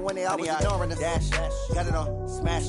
When they always ignoring the dash, got it on smash,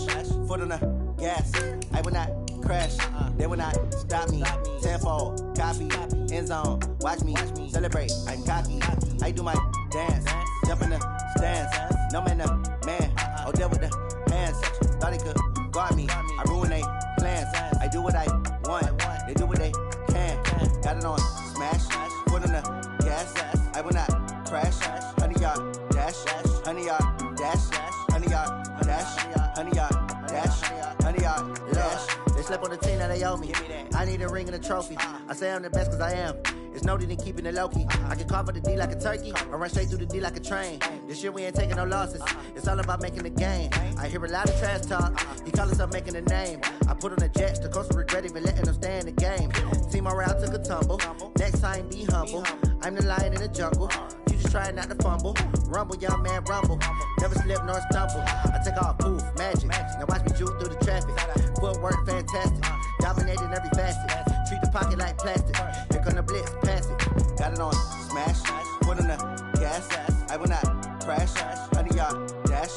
foot on the gas. I will not crash, they will not stop me. Tenfold, copy, end zone, watch me celebrate. I'm cocky, I do my dance, jump in the stands. No man, man, oh there with the hands. Thought he could guard me, I ruin they plans. I do what I want, they do what they can. Got it on smash, foot on the gas. I will not crash, 100-yard dash, 100-yard dash, 100-yard dash, 100-yard dash, 100-yard dash. They slept on the team that they owe me. I need a ring and a trophy. I say I'm the best cause I am. It's noted in keeping it low-key. I can carve up the D like a turkey or run straight through the D like a train. This year we ain't taking no losses. It's all about making the game. I hear a lot of trash talk. He call himself making a name. I put on the Jets. The coach will regret even letting them stay in the game. Team morale took a tumble. Next time be humble. I'm the lion in the jungle. You just trying not to fumble. Rumble, young man, rumble. Never slip nor stumble. I take off, poof, magic. Now watch me juke through the traffic. Footwork fantastic. Dominating every facet. Treat the pocket like plastic. Here come the blitz, pass it. Got it on smash. Foot on the gas. I will not crash. 100-yard dash.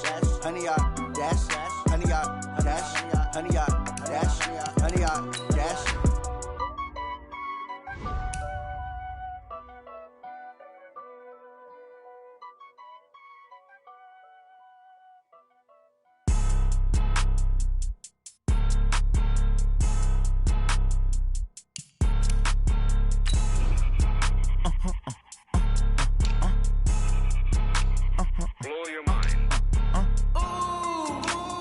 100-yard dash. 100-yard dash. 100-yard dash. 100-yard dash. Blow your mind. Ooh,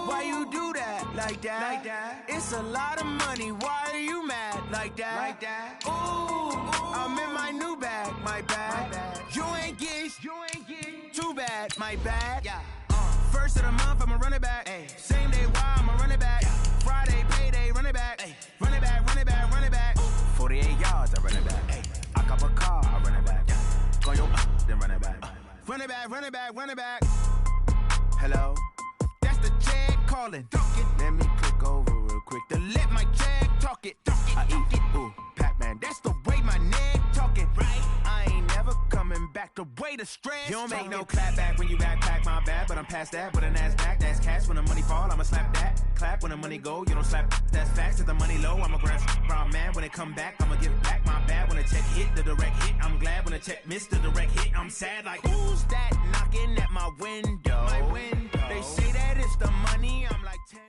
why you do that? Like that? It's a lot of money. Why are you mad? Like that? Ooh, I'm in my new bag. My bad. You ain't get too bad. My bad. Yeah. First of the month, I'ma run it back. Ay. Same day, why I'ma run it back. Ay. Friday, payday, run it back. Ay. Run it back, run it back, run it back. 48 yards, I run it back. Ay. I cop a car, I run it back. Go yo, then run it back. Run it back, run it back, run it back. Hello? That's the check calling. Let me click over real quick to let my check talk it. I eat it. Ooh, Pac-Man, that's the way my neck talking. Right? I ain't never coming back the way the stress. You don't make no clap back when you backpack, my bad. But I'm past that with an ass back. That's cash when the money fall, I'ma slap that. Clap when the money go, you don't slap. That's facts. If the money low, I'ma grab brown man. When it come back, I'ma give back my bad. When the check hit, the direct hit. I'm glad when the check missed the direct hit. I'm sad like, who's that knocking at my window? My window. They say that it's the money. I'm like 10.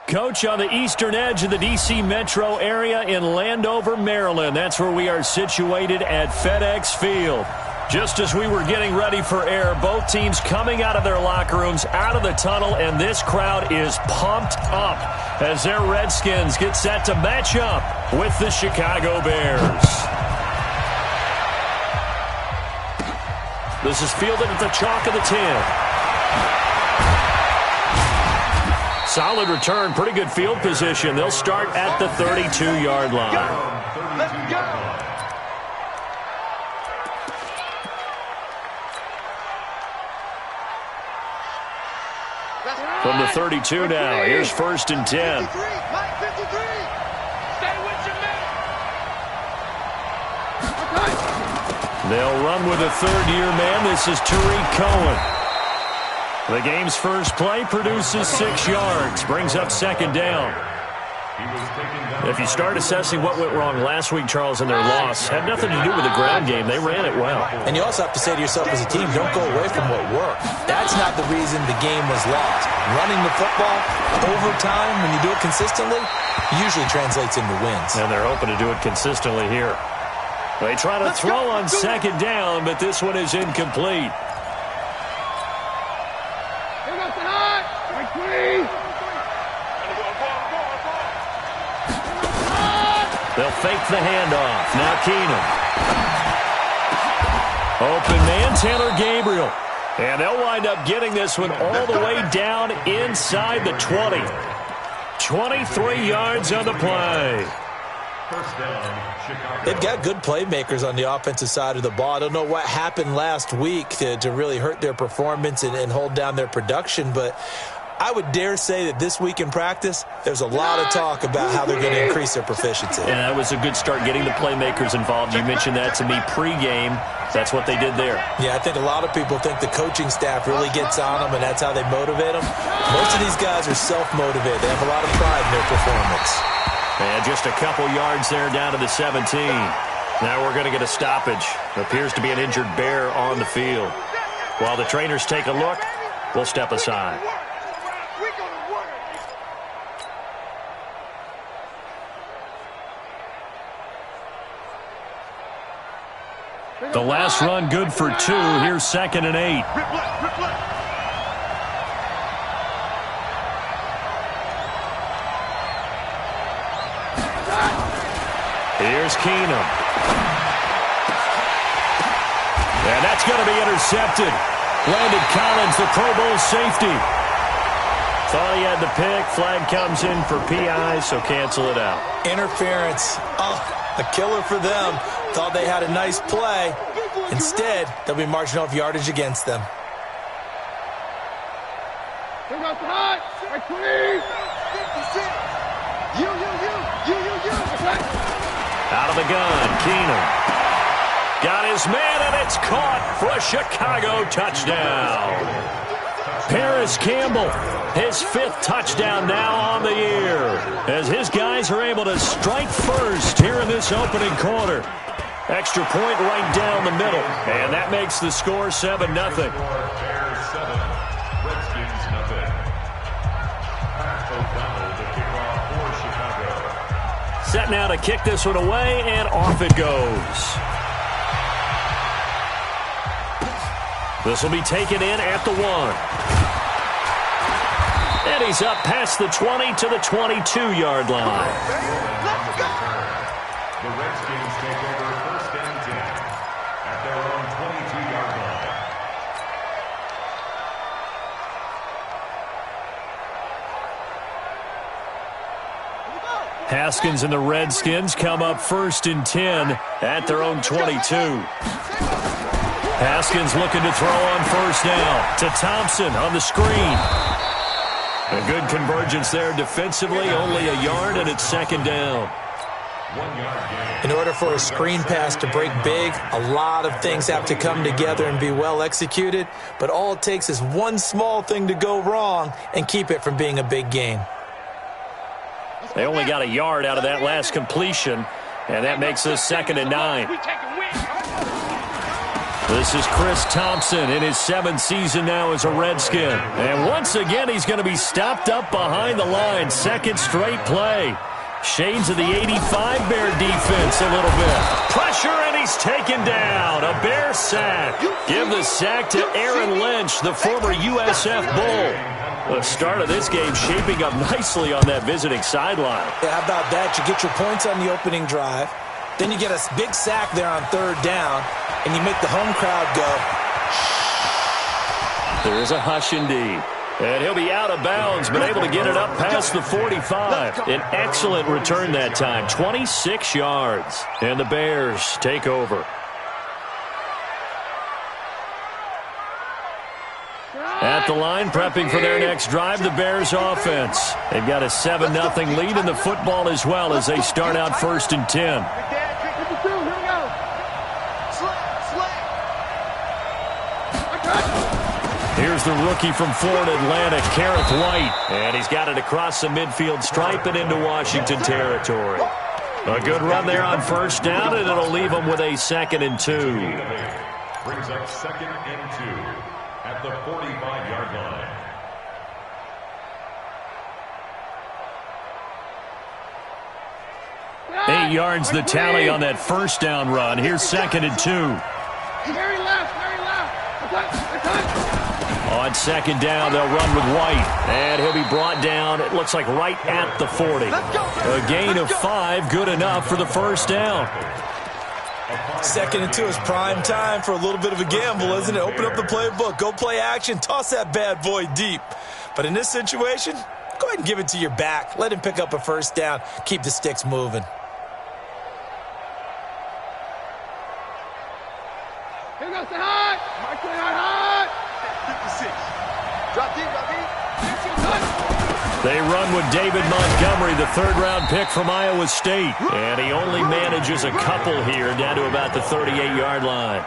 Coach, on the eastern edge of the D.C. metro area in Landover, Maryland. That's where we are situated at FedEx Field. Just as we were getting ready for air, both teams coming out of their locker rooms, out of the tunnel, and this crowd is pumped up as their Redskins get set to match up with the Chicago Bears. This is fielded at the chalk of the 10. Solid return, pretty good field position. They'll start at the 32-yard line. Let's go. From the 32 now, here's 1st and 10. 53, Mike 53. Stay with your man. They'll run with a third-year man. This is Tariq Cohen. The game's first play produces 6 yards, brings up 2nd down. If you start assessing what went wrong last week, Charles, in their loss, had nothing to do with the ground game. They ran it well. And you also have to say to yourself as a team, don't go away from what worked. That's not the reason the game was lost. Running the football, overtime, when you do it consistently, usually translates into wins. And they're hoping to do it consistently here. They try to throw on 2nd down, but this one is incomplete. They'll fake the handoff. Now Keenum. Open man, Taylor Gabriel. And they'll wind up getting this one all the way down inside the 20. 23 yards on the play. They've got good playmakers on the offensive side of the ball. I don't know what happened last week to really hurt their performance and hold down their production, but I would dare say that this week in practice, there's a lot of talk about how they're going to increase their proficiency. And that was a good start getting the playmakers involved. You mentioned that to me pregame. That's what they did there. Yeah, I think a lot of people think the coaching staff really gets on them, and that's how they motivate them. Most of these guys are self-motivated. They have a lot of pride in their performance. And just a couple yards there down to the 17. Now we're going to get a stoppage. Appears to be an injured Bear on the field. While the trainers take a look, we'll step aside. The last run good for 2. Here's 2nd and 8. Here's Keenum. And that's going to be intercepted. Landon Collins, the Pro Bowl safety. Thought he had the pick. Flag comes in for PI, so cancel it out. Interference. Oh, a killer for them. Thought they had a nice play. Instead, they'll be marching off yardage against them. Out of the gun, Keenum. Got his man, and it's caught for a Chicago touchdown. Paris Campbell, his 5th touchdown now on the year, as his guys are able to strike first here in this opening quarter. Extra point right down the middle, and that makes the score 7-0. Set now to kick this one away, and off it goes. This will be taken in at the 1. And he's up past the 20 to the 22-yard line. The Redskins take over 1st and 10 at their own 22-yard line. Haskins and the Redskins come up 1st and 10 at their own 22. Haskins looking to throw on 1st down to Thompson on the screen. A good convergence there defensively, only a yard, and it's 2nd down. In order for a screen pass to break big, a lot of things have to come together and be well executed, but all it takes is one small thing to go wrong and keep it from being a big game. They only got a yard out of that last completion, and that makes this 2nd and 9. This is Chris Thompson in his 7th season now as a Redskin. And once again, he's going to be stopped up behind the line. 2nd straight play. Shades of the 85 Bear defense a little bit. Pressure, and he's taken down. A Bear sack. Give the sack to Aaron Lynch, the former USF Bull. The start of this game shaping up nicely on that visiting sideline. Yeah, how about that? You get your points on the opening drive. Then you get a big sack there on 3rd down, and you make the home crowd go. There is a hush indeed. And he'll be out of bounds, but able to get it up past the 45. An excellent return that time, 26 yards. And the Bears take over. At the line, prepping for their next drive, the Bears offense. They've got a 7-0 lead in the football as well as they start out 1st and 10. Here's the rookie from Florida Atlantic, Kareth White. And he's got it across the midfield stripe and into Washington territory. A good run there on 1st down, and it'll leave them with a 2nd and 2. Brings up 2nd and 2 at the 45-yard line. Eight yards the tally on that 1st down run. Here's 2nd and 2. Very left. On 2nd down, they'll run with White. And he'll be brought down, it looks like right at the 40. A gain of 5, good enough for the 1st down. 2nd and 2 is prime time for a little bit of a gamble, isn't it? Open up the playbook, go play action, toss that bad boy deep. But in this situation, go ahead and give it to your back. Let him pick up a 1st down. Keep the sticks moving. Here goes the hot. Mark it hard. 56. Drop deep. They run with David Montgomery, the third-round pick from Iowa State. And he only manages a couple here, down to about the 38-yard line.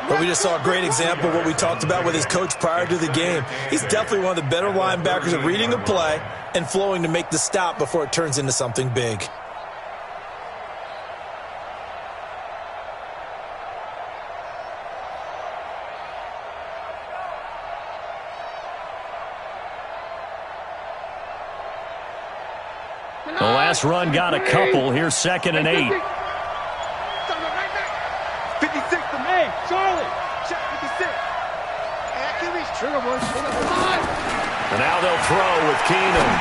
But we just saw a great example of what we talked about with his coach prior to the game. He's definitely one of the better linebackers at reading a play and flowing to make the stop before it turns into something big. The last run got a couple. Here's 2nd and 8. 56 to me. Charlie. Check 56. I can reach trigger, boys. And now they'll throw with Keenum.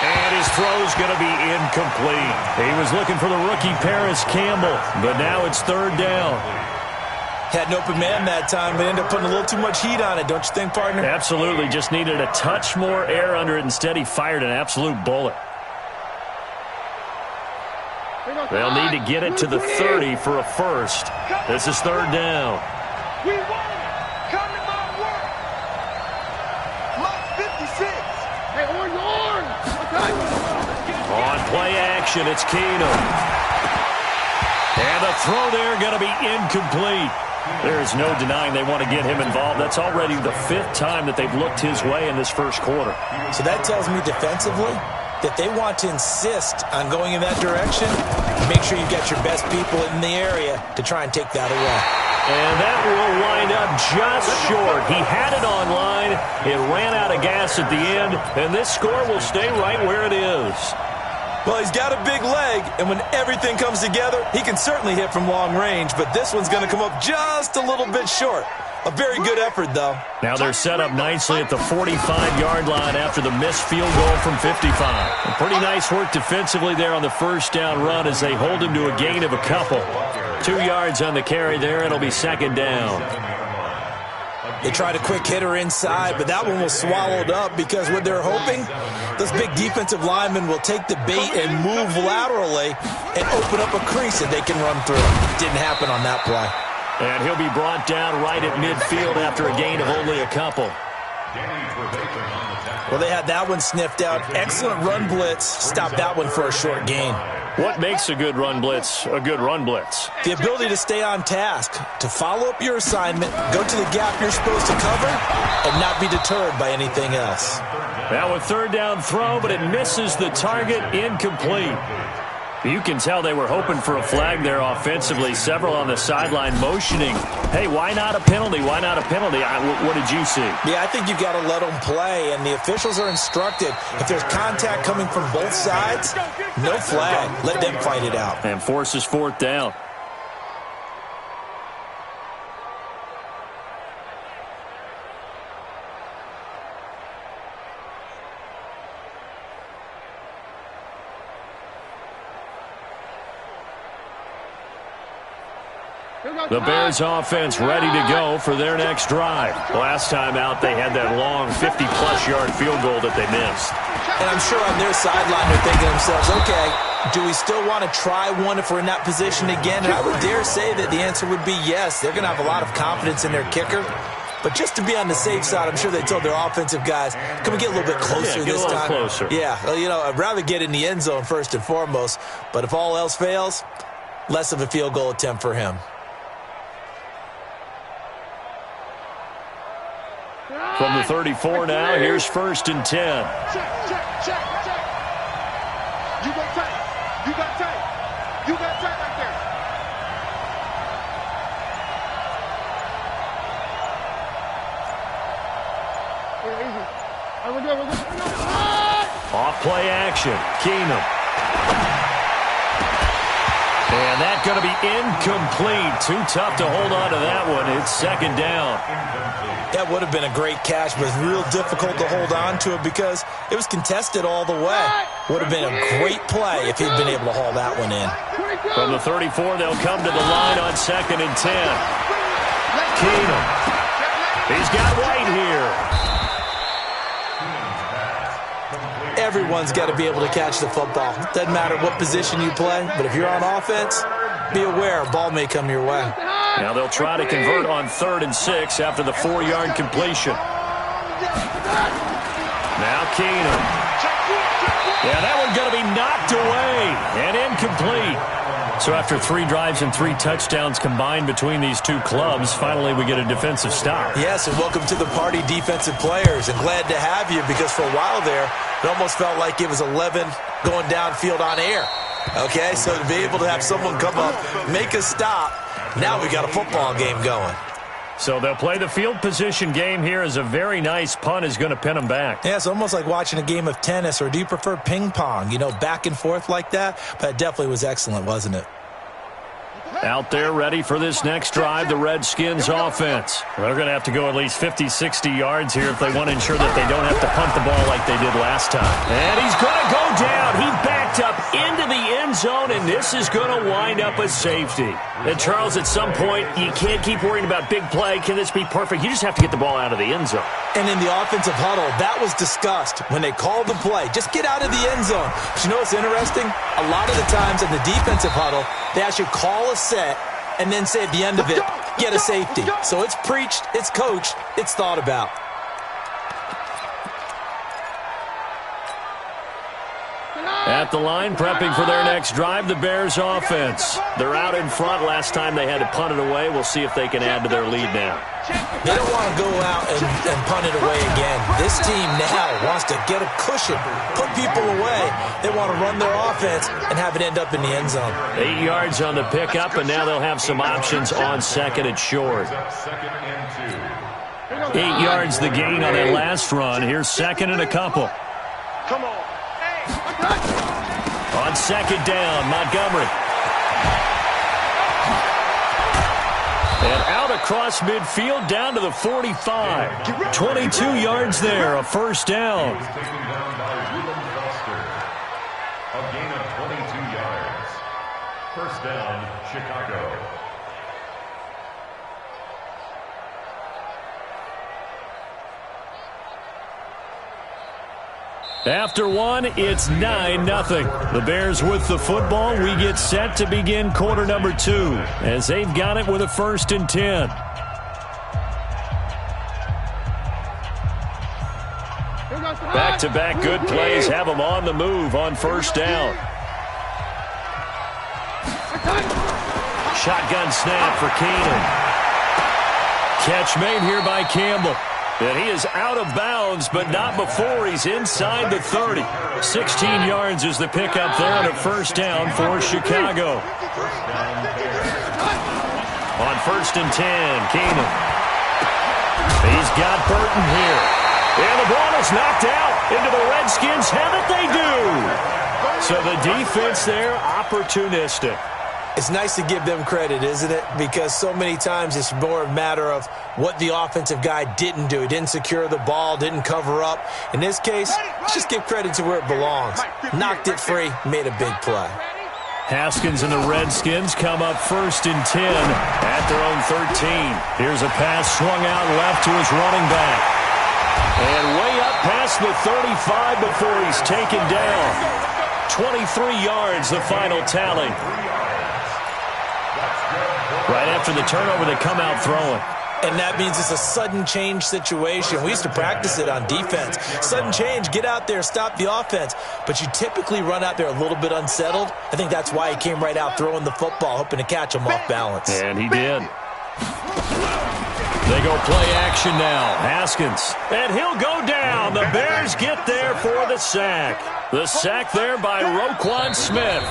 And his throw's going to be incomplete. He was looking for the rookie Paris Campbell, but now it's 3rd down. Had an open man that time, but ended up putting a little too much heat on it, don't you think, partner? Absolutely. Just needed a touch more air under it. Instead, he fired an absolute bullet. They'll need to get it to the 30 for a first. This is 3rd down. We won it. Come to my work. Mark 56. Hey, orange. On play action, it's Keenum. And the throw there going to be incomplete. There's no denying they want to get him involved. That's already the 5th time that they've looked his way in this first quarter. So that tells me defensively that they want to insist on going in that direction. Make sure you get your best people in the area to try and take that away. And that will wind up just short. He had it on line. It ran out of gas at the end, and this score will stay right where it is. Well, he's got a big leg, and when everything comes together, he can certainly hit from long range, but this one's going to come up just a little bit short. A very good effort, though. Now they're set up nicely at the 45-yard line after the missed field goal from 55. And pretty nice work defensively there on the first down run as they hold him to a gain of a couple. 2 yards on the carry there. It'll be 2nd down. They tried a quick hitter inside, but that one was swallowed up because what they're hoping, those big defensive linemen will take the bait and move laterally and open up a crease that they can run through. Didn't happen on that play. And he'll be brought down right at midfield after a gain of only a couple. Well, they had that one sniffed out. Excellent run blitz. Stopped that one for a short gain. What makes a good run blitz a good run blitz? The ability to stay on task, to follow up your assignment, go to the gap you're supposed to cover, and not be deterred by anything else. Now a 3rd down throw, but it misses the target, incomplete. You can tell they were hoping for a flag there offensively. Several on the sideline motioning. Hey, why not a penalty? Why not a penalty? What did you see? Yeah, I think you've got to let them play, and the officials are instructed. If there's contact coming from both sides, no flag. Let them fight it out. And forces 4th down. The Bears offense ready to go for their next drive. Last time out, they had that long 50-plus yard field goal that they missed. And I'm sure on their sideline they're thinking to themselves, okay, do we still want to try one if we're in that position again? And I would dare say that the answer would be yes. They're going to have a lot of confidence in their kicker. But just to be on the safe side, I'm sure they told their offensive guys, can we get a little bit closer this time? Closer. Yeah, well, you know, I'd rather get in the end zone first and foremost. But if all else fails, less of a field goal attempt for him. From the 34 now, here's 1st and 10. Check. You got tight. You got tight. You got tight right there. Easy. We're good. Off play action. Keenum. And that's going to be incomplete. Too tough to hold on to that one. It's 2nd down. That would have been a great catch, but it's real difficult to hold on to it because it was contested all the way. Would have been a great play if he'd been able to haul that one in. From the 34, they'll come to the line on 2nd and 10. Keenum. He's got White here. Everyone's got to be able to catch the football. Doesn't matter what position you play, but if you're on offense, be aware a ball may come your way. Now they'll try to convert on 3rd and 6 after the 4-yard completion. Now Keenan. Yeah, that one's going to be knocked away and incomplete. So after 3 drives and 3 touchdowns combined between these two clubs, finally we get a defensive stop. Yes, and welcome to the party, defensive players. And glad to have you, because for a while there, it almost felt like it was 11 going downfield on air. Okay, so to be able to have someone come up, make a stop, now we got a football game going. So they'll play the field position game here as a very nice punt is going to pin them back. Yeah, it's almost like watching a game of tennis, or do you prefer ping pong? You know, back and forth like that? But it definitely was excellent, wasn't it? Out there ready for this next drive, the Redskins offense. They're going to have to go at least 50, 60 yards here if they want to ensure that they don't have to punt the ball like they did last time. And he's going to go down. He backed up into the end zone, and this is going to wind up a safety. And Charles, at some point, you can't keep worrying about big play. Can this be perfect? You just have to get the ball out of the end zone. And in the offensive huddle, that was discussed when they called the play. Just get out of the end zone. But you know what's interesting? A lot of the times in the defensive huddle, they actually call a set and then say at the end of it, get a safety. So it's preached, it's coached, it's thought about. At the line, prepping for their next drive, the Bears offense. They're out in front. Last time they had to punt it away. We'll see if they can add to their lead now. They don't want to go out and punt it away again. This team now wants to get a cushion, put people away. They want to run their offense and have it end up in the end zone. 8 yards on the pickup, and now they'll have some options on second and short. 8 yards the gain on that last run. Here's second and a couple. Come on. On second down, Montgomery. And out across midfield, down to the 45. 22 yards there, a first down. He was taken down by William Foster. A gain of 22 yards. First down, Chicago. After one, it's 9-0. The Bears with the football. We get set to begin quarter number 2 as they've got it with a 1st and 10. Back-to-back good plays have them on the move on first down. Shotgun snap for Keenan. Catch made here by Campbell. And he is out of bounds, but not before he's inside the 30. 16 yards is the pickup there on a first down for Chicago. On 1st and 10, Keenan. He's got Burton here. And the ball is knocked out into the Redskins. Have it, they do. So the defense there, opportunistic. It's nice to give them credit, isn't it? Because so many times it's more a matter of what the offensive guy didn't do. He didn't secure the ball, didn't cover up. In this case, let's just give credit to where it belongs. Knocked it free, made a big play. Haskins and the Redskins come up 1st and 10 at their own 13. Here's a pass swung out left to his running back. And way up past the 35 before he's taken down. 23 yards, the final tally. Right after the turnover, they come out throwing. And that means it's a sudden change situation. We used to practice it on defense. Sudden change, get out there, stop the offense. But you typically run out there a little bit unsettled. I think that's why he came right out throwing the football, hoping to catch him off balance. And he did. They go play action now. Haskins. And he'll go down. The Bears get there for the sack. The sack there by Roquan Smith.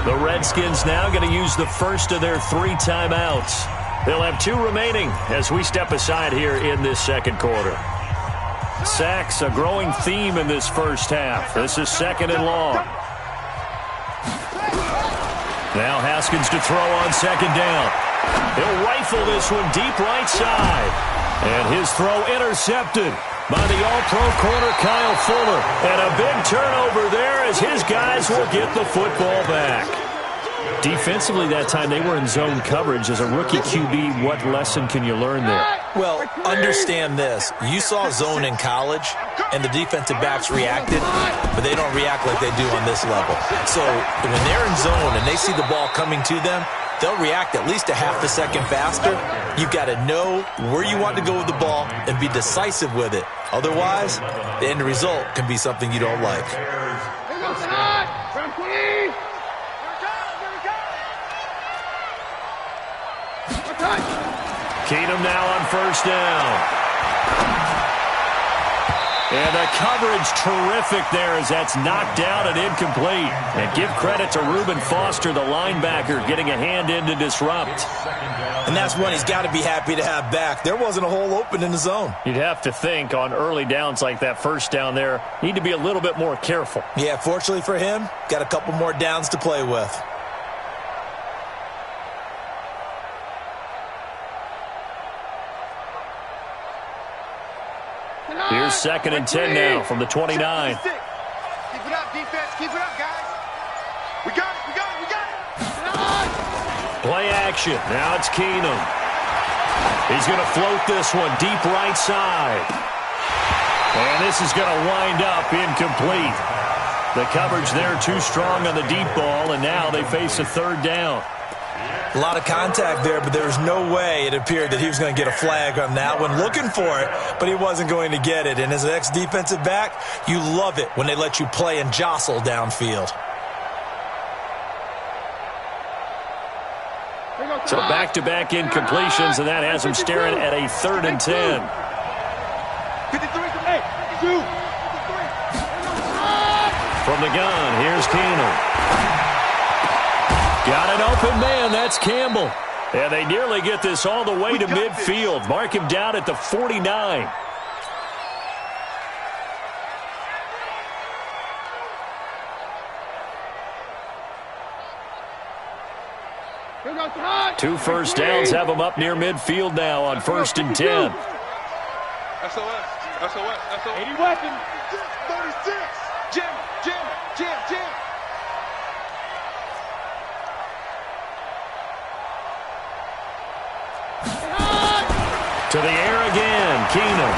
The Redskins now going to use the first of their 3 timeouts. They'll have 2 remaining as we step aside here in this second quarter. Sacks, a growing theme in this first half. This is 2nd and long. Now Haskins to throw on 2nd down. He'll rifle this one deep right side. And his throw intercepted by the all-pro corner Kyle Fuller. And a big turnover there as his guys will get the football back. Defensively that time, they were in zone coverage. As a rookie QB, what lesson can you learn there? Well, understand this. You saw zone in college, and the defensive backs reacted, but they don't react like they do on this level. So when they're in zone and they see the ball coming to them, they'll react at least a half a second faster. You've got to know where you want to go with the ball and be decisive with it. Otherwise, the end result can be something you don't like. Keenum now on first down. And the coverage terrific there as that's knocked out and incomplete. And give credit to Reuben Foster, the linebacker, getting a hand in to disrupt. And that's one he's got to be happy to have back. There wasn't a hole open in the zone. You'd have to think on early downs like that first down there, need to be a little bit more careful. Yeah, fortunately for him, got a couple more downs to play with. Here's 2nd and 10 now from the 29. Keep it up, defense. Keep it up, guys. We got it. We got it. We got it. Play action. Now it's Keenum. He's going to float this one deep right side. And this is going to wind up incomplete. The coverage there too strong on the deep ball, and now they face a 3rd down. A lot of contact there, but there was no way it appeared that he was going to get a flag on that one. Looking for it, but he wasn't going to get it. And as an ex-defensive back, you love it when they let you play and jostle downfield. So back-to-back incompletions, and that has him staring at a 3rd and 10. 53, 52. From the gun, here's Keenum. Got an open man, that's Campbell. And they nearly get this all the way to midfield. Mark him down at the 49. Two first downs have him up near midfield now on 1st and 10. SOS. 80 weapons. 36. Jim. To the air again, Keenum.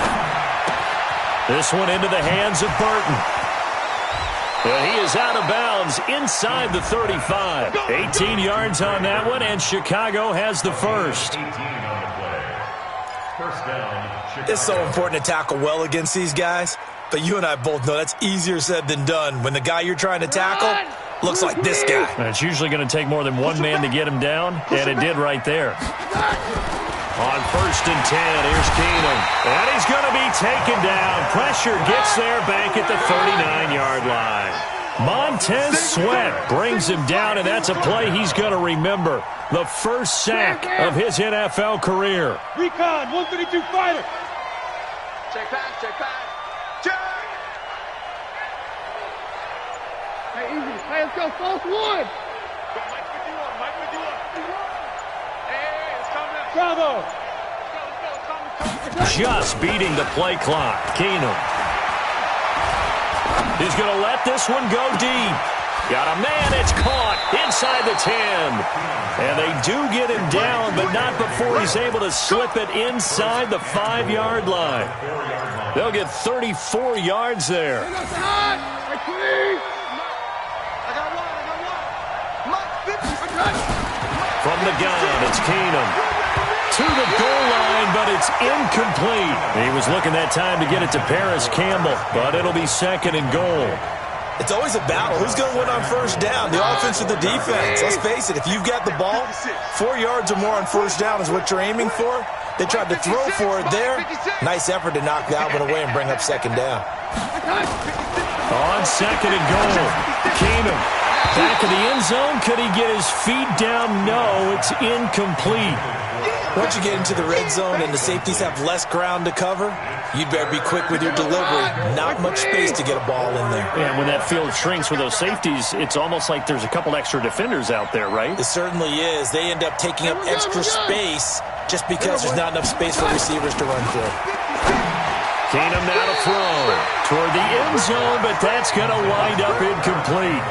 This one into the hands of Burton. And he is out of bounds inside the 35. 18 yards on that one, and Chicago has the first. 18 on the play. First down, Chicago. It's so important to tackle well against these guys, but you and I both know that's easier said than done when the guy you're trying to tackle looks like this guy. And it's usually going to take more than one man to get him down, and it did right there. On 1st and 10, here's Keenum. And he's going to be taken down. Pressure gets there back at the 39-yard line. Montez Sweat brings him down, and that's a play he's going to remember. The first sack of his NFL career. Recon, 132 fighter. Check pass. Check. Hey, easy. Hey, let's go. False one. Mike with you on. Hey, it's coming up. Bravo. Just beating the play clock. Keenum. He's going to let this one go deep. Got a man. It's caught inside the 10. And they do get him down, but not before he's able to slip it inside the 5-yard line. They'll get 34 yards there. From the gun, it's Keenum. To the goal line, but it's incomplete. He was looking that time to get it to Paris Campbell, but it'll be 2nd and goal. It's always a battle. Who's going to win on first down, the offense or the defense? Let's face it, if you've got the ball, 4 yards or more on first down is what you're aiming for. They tried to throw for it there. Nice effort to knock that one away and bring up 2nd down. On 2nd and goal, Keenum. Back of the end zone. Could he get his feet down? No, it's incomplete. Once you get into the red zone and the safeties have less ground to cover, you'd better be quick with your delivery. Not much space to get a ball in there. Yeah, when that field shrinks with those safeties, it's almost like there's a couple extra defenders out there, right? It certainly is. They end up taking up extra space just because there's not enough space for receivers to run through. Keenum now to throw toward the end zone, but that's going to wind up incomplete.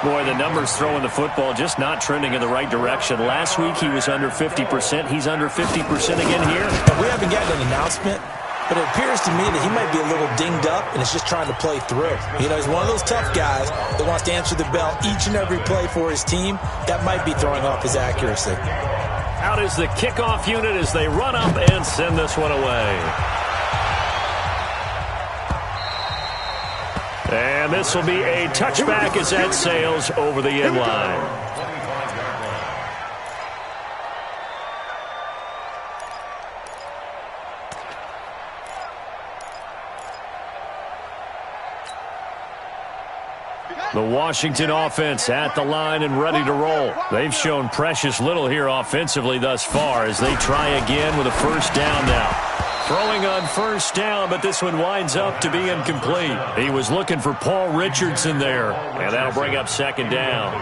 Boy, the numbers throwing the football just not trending in the right direction. Last week he was under 50%. He's under 50% again here. We haven't gotten an announcement, but it appears to me that he might be a little dinged up and is just trying to play through. You know, he's one of those tough guys that wants to answer the bell each and every play for his team. That might be throwing off his accuracy. Out is the kickoff unit as they run up and send this one away. And this will be a touchback as that sails over the end line. The Washington offense at the line and ready to roll. They've shown precious little here offensively thus far as they try again with a first down now. Throwing on first down, but this one winds up to be incomplete. He was looking for Paul Richardson there, and that'll bring up second down.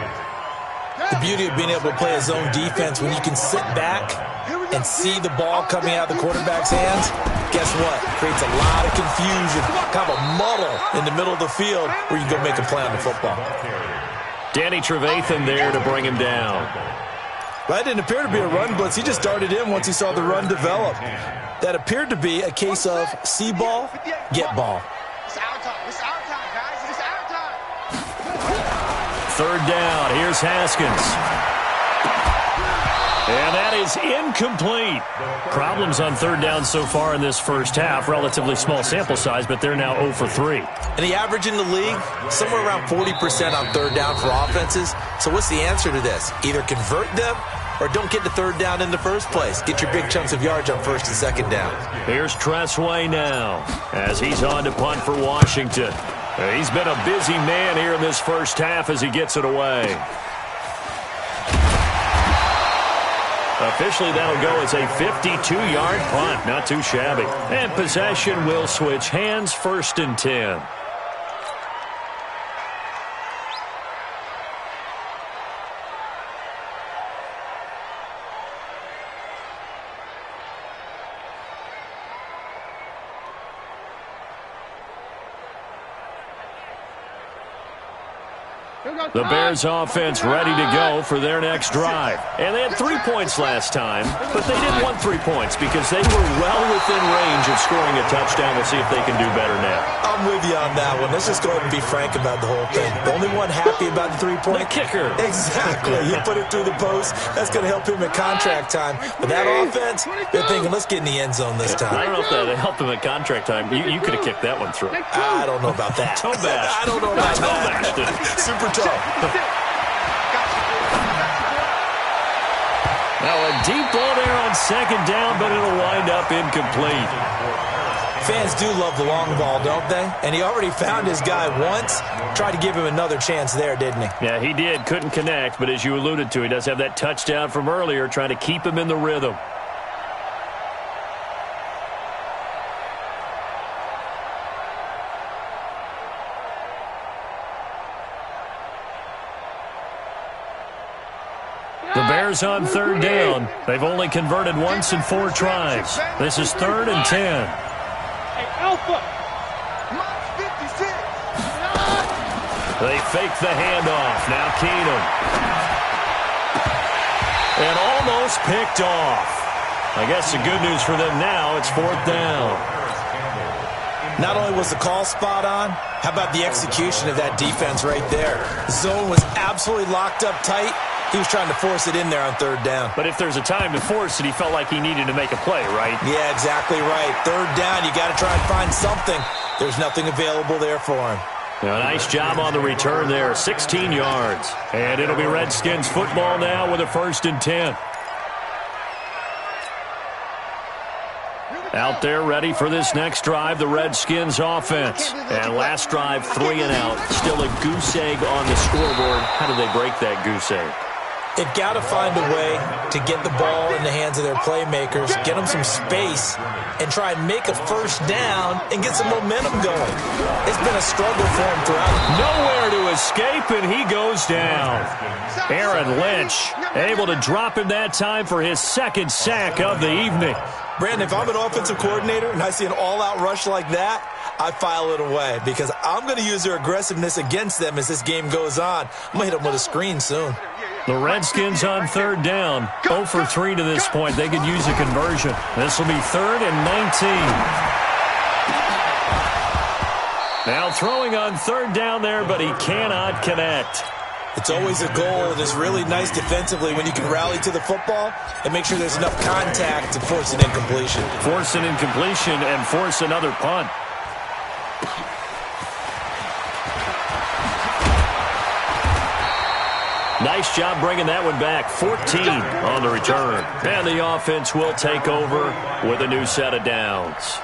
The beauty of being able to play a zone defense when you can sit back and see the ball coming out of the quarterback's hands, guess what? Creates a lot of confusion, kind of a muddle in the middle of the field where you can go make a play on the football. Danny Trevathan there to bring him down. That didn't appear to be a run blitz. He just darted in once he saw the run develop. That appeared to be a case of see ball, get ball. It's our time. It's our time, guys. It's our time. Third down. Here's Haskins. And that is incomplete. Problems on third down so far in this first half. Relatively small sample size, but they're now 0 for 3. And the average in the league, somewhere around 40% on third down for offenses. So what's the answer to this? Either convert them or don't get to third down in the first place. Get your big chunks of yards on first and second down. Here's Tressway now as he's on to punt for Washington. He's been a busy man here in this first half as he gets it away. Officially, that'll go as a 52-yard punt. Not too shabby. And possession will switch hands, 1st and 10. The Bears offense ready to go for their next drive. And they had 3 points last time, but they didn't want 3 points because they were well within range of scoring a touchdown. We'll see if they can do better now. I'm with you on that one. Let's just go ahead and be frank about the whole thing. The only one happy about the 3-point. The kicker. Exactly. You put it through the post. That's going to help him at contract time. But that offense, they're thinking, let's get in the end zone this time. I don't know if that helped him at contract time. You could have kicked that one through. I don't know about that. Toe bash. I don't know about toe that. Bashed it. Super toe. Now a deep ball there on second down, but it'll wind up incomplete. Fans do love the long ball, don't they? And he already found his guy once. Tried to give him another chance there, didn't he? Yeah, he did. Couldn't connect, but as you alluded to, he does have that touchdown from earlier, trying to keep him in the rhythm. The Bears on third down. They've only converted once in 4 tries. This is 3rd and 10. Hey, Alpha. They fake the handoff. Now Keenum. And almost picked off. I guess the good news for them now, it's 4th down. Not only was the call spot on, how about the execution of that defense right there? The zone was absolutely locked up tight. He was trying to force it in there on third down. But if there's a time to force it, he felt like he needed to make a play, right? Yeah, exactly right. Third down, you got to try and find something. There's nothing available there for him. A nice job on the return there, 16 yards. And it'll be Redskins football now with a 1st and 10. Out there ready for this next drive, the Redskins offense. And last drive, 3 and out. Still a goose egg on the scoreboard. How do they break that goose egg? They've got to find a way to get the ball in the hands of their playmakers, get them some space, and try and make a first down and get some momentum going. It's been a struggle for them throughout. Nowhere to escape, and he goes down. Aaron Lynch able to drop him that time for his 2nd sack of the evening. Brandon, if I'm an offensive coordinator and I see an all-out rush like that, I file it away because I'm going to use their aggressiveness against them as this game goes on. I'm going to hit them with a screen soon. The Redskins on third down, 0 for 3 to this point. They could use a conversion. This will be 3rd and 19. Now throwing on third down there, but he cannot connect. It's always a goal, and it's really nice defensively when you can rally to the football and make sure there's enough contact to force an incompletion. Force an incompletion and force another punt. Nice job bringing that one back. 14 on the return. And the offense will take over with a new set of downs.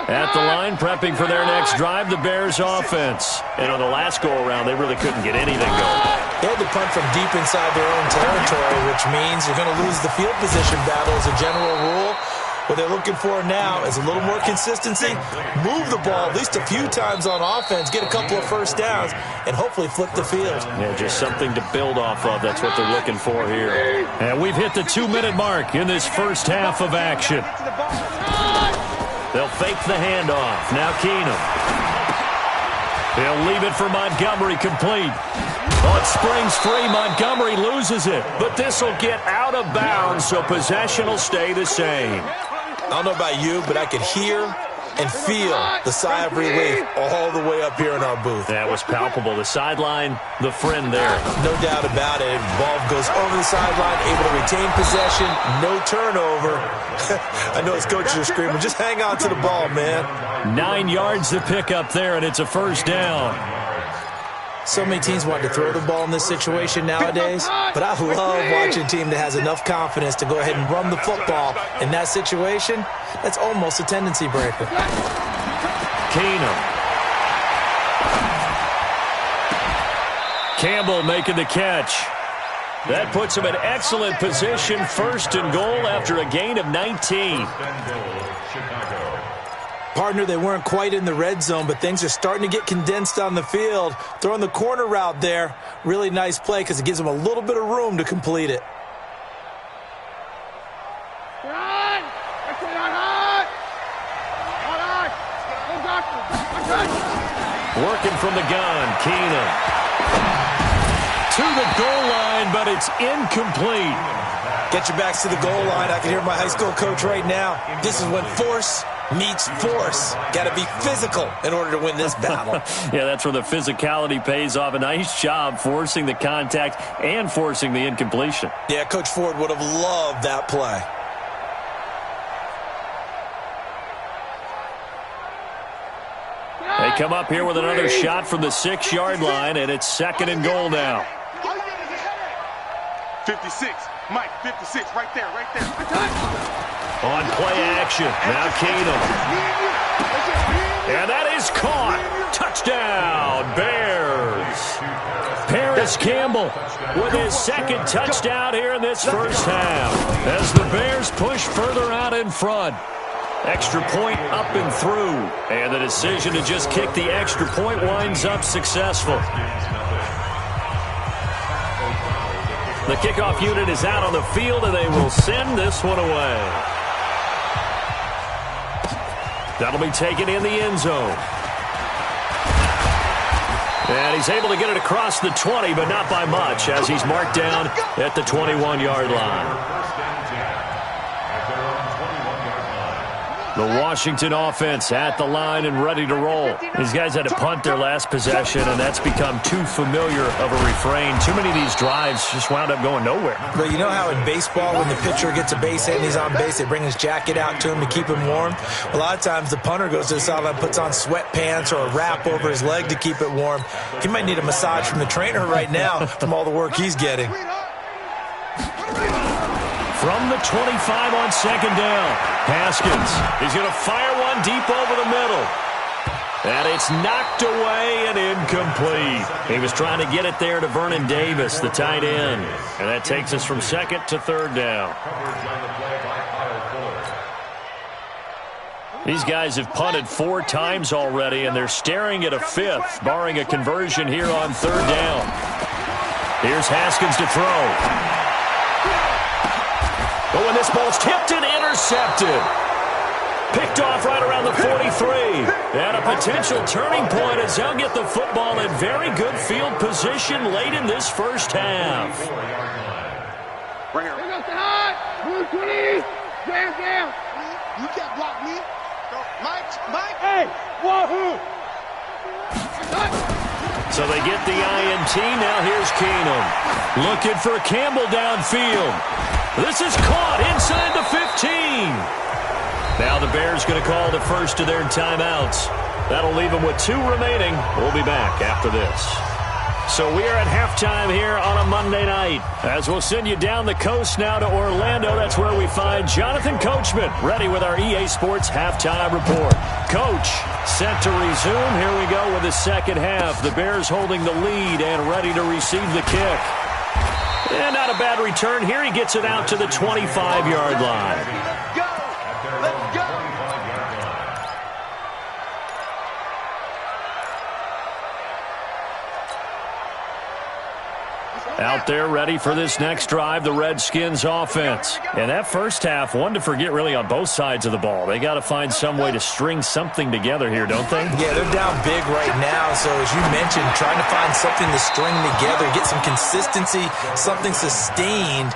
At the line, prepping for their next drive, the Bears offense. And on the last go-around, they really couldn't get anything going. They had to punt from deep inside their own territory, which means you're going to lose the field position battle as a general rule. What they're looking for now is a little more consistency, move the ball at least a few times on offense, get a couple of first downs, and hopefully flip the field. Yeah, just something to build off of. That's what they're looking for here. And we've hit the 2-minute mark in this first half of action. They'll fake the handoff. Now Keenum. He'll leave it for Montgomery complete. Oh, it springs free. Montgomery loses it. But this will get out of bounds, so possession will stay the same. I don't know about you, but I could hear and feel the sigh of relief all the way up here in our booth. That was palpable. The sideline, the friend there. No doubt about it. Ball goes over the sideline, able to retain possession, no turnover. I know his coaches are screaming, just hang on to the ball, man. 9 yards to pick up there, and it's a first down. So many teams want to throw the ball in this situation nowadays, but I love watching a team that has enough confidence to go ahead and run the football. In that situation, that's almost a tendency breaker. Keenum. Campbell making the catch. That puts him in excellent position, first and goal after a gain of 19. Partner, they weren't quite in the red zone, but things are starting to get condensed on the field. Throwing the corner route there, really nice play because it gives them a little bit of room to complete it. Working from the gun, Keenum. To the goal line, but it's incomplete. Get your backs to the goal line. I can hear my high school coach right now. This is when force meets force. Got to be physical in order to win this battle. Yeah, that's where the physicality pays off. A nice job forcing the contact and forcing the incompletion. Yeah, Coach Ford would have loved that play. They come up here with another shot from the 6-yard line, and it's second and goal now. 56. Mike, 56, right there. On play action, now Keenum. And that is caught. Touchdown, Bears. Paris Campbell with his second touchdown here in this first half as the Bears push further out in front. Extra point up and through. And the decision to just kick the extra point winds up successful. The kickoff unit is out on the field, and they will send this one away. That'll be taken in the end zone. And he's able to get it across the 20, but not by much, as he's marked down at the 21-yard line. The Washington offense at the line and ready to roll. These guys had to punt their last possession, and that's become too familiar of a refrain. Too many of these drives just wound up going nowhere. But you know how in baseball, when the pitcher gets a base hit and he's on base, they bring his jacket out to him to keep him warm? A lot of times the punter goes to the sideline, puts on sweatpants or a wrap over his leg to keep it warm. He might need a massage from the trainer right now from all the work he's getting. From the 25 on second down, Haskins. He's going to fire one deep over the middle. And it's knocked away and incomplete. He was trying to get it there to Vernon Davis, the tight end. And that takes us from second to third down. These guys have punted 4 times already, and they're staring at a 5th, barring a conversion here on third down. Here's Haskins to throw. But when this ball's tipped and intercepted. Picked off right around the 43. And a potential turning point as they'll get the football in very good field position late in this first half. Right here. Here goes the high. Blue 20. Down. You can't block me. No, Mike. Hey, wahoo. So they get the INT. Now here's Keenum. Looking for Campbell downfield. This is caught inside the 15. Now the Bears going to call the first of their timeouts. That'll leave them with 2 remaining. We'll be back after this. So we are at halftime here on a Monday night. As we'll send you down the coast now to Orlando. That's where we find Jonathan Coachman ready with our EA Sports halftime report. Coach, set to resume. Here we go with the second half. The Bears holding the lead and ready to receive the kick. And not a bad return here. He gets it out to the 25-yard line. Let's go. Out there ready for this next drive, the Redskins offense. And that first half, one to forget really on both sides of the ball. They got to find some way to string something together here, don't they? Yeah, they're down big right now. So as you mentioned, trying to find something to string together, get some consistency, something sustained,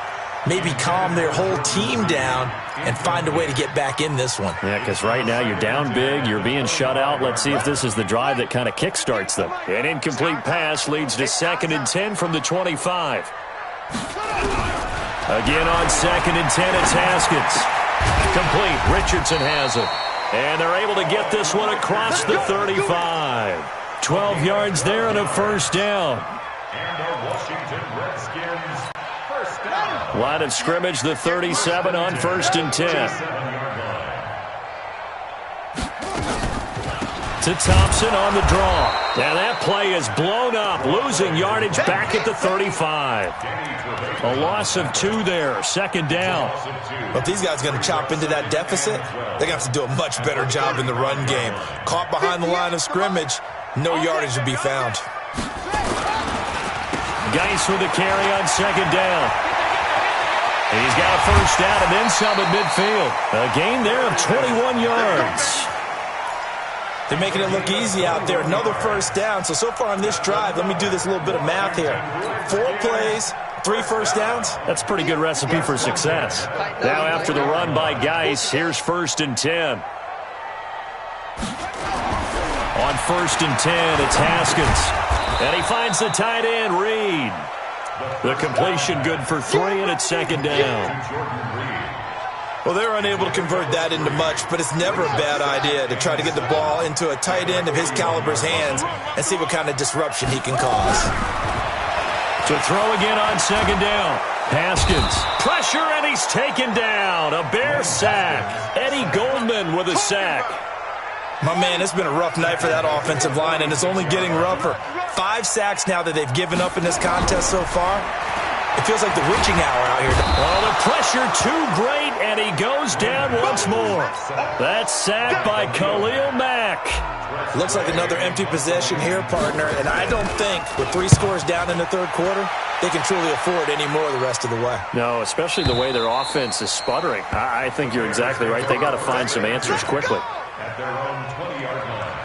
maybe calm their whole team down and find a way to get back in this one. Yeah, because right now you're down big, you're being shut out. Let's see if this is the drive that kind of kickstarts them. An incomplete pass leads to 2nd and 10 from the 25. Again on 2nd and 10, it's Haskins. Complete. Richardson has it. And they're able to get this one across the 35. 12 yards there and a first down. And the Washington Redskins first down. Line of scrimmage, the 37 on 1st and 10. To Thompson on the draw. Now that play is blown up, losing yardage back at the 35. A loss of 2 there, 2nd down. But these guys are going to chop into that deficit. They're going to have to do a much better job in the run game. Caught behind the line of scrimmage, no yardage to be found. Geis with a carry on 2nd down. He's got a first down and then some at midfield. A gain there of 21 yards. They're making it look easy out there. Another first down. So far on this drive, let me do this little bit of math here. 4 plays, 3 first downs. That's a pretty good recipe for success. Now after the run by Geis, here's 1st and 10. On 1st and 10, it's Haskins. And he finds the tight end, Reed. The completion good for 3, and it's 2nd down. Well, they're unable to convert that into much, but it's never a bad idea to try to get the ball into a tight end of his caliber's hands and see what kind of disruption he can cause. To throw again on 2nd down. Haskins. Pressure, and he's taken down. A Bear sack. Eddie Goldman with a sack. My man, it's been a rough night for that offensive line, and it's only getting rougher. 5 sacks now that they've given up in this contest so far. It feels like the witching hour out here. Oh, the pressure too great, and he goes down once more. That's sacked by Khalil Mack. Looks like another empty possession here, partner, and I don't think with 3 scores down in the 3rd quarter, they can truly afford any more the rest of the way. No, especially the way their offense is sputtering. I think you're exactly right. They got to find some answers quickly. At their own 20-yard line.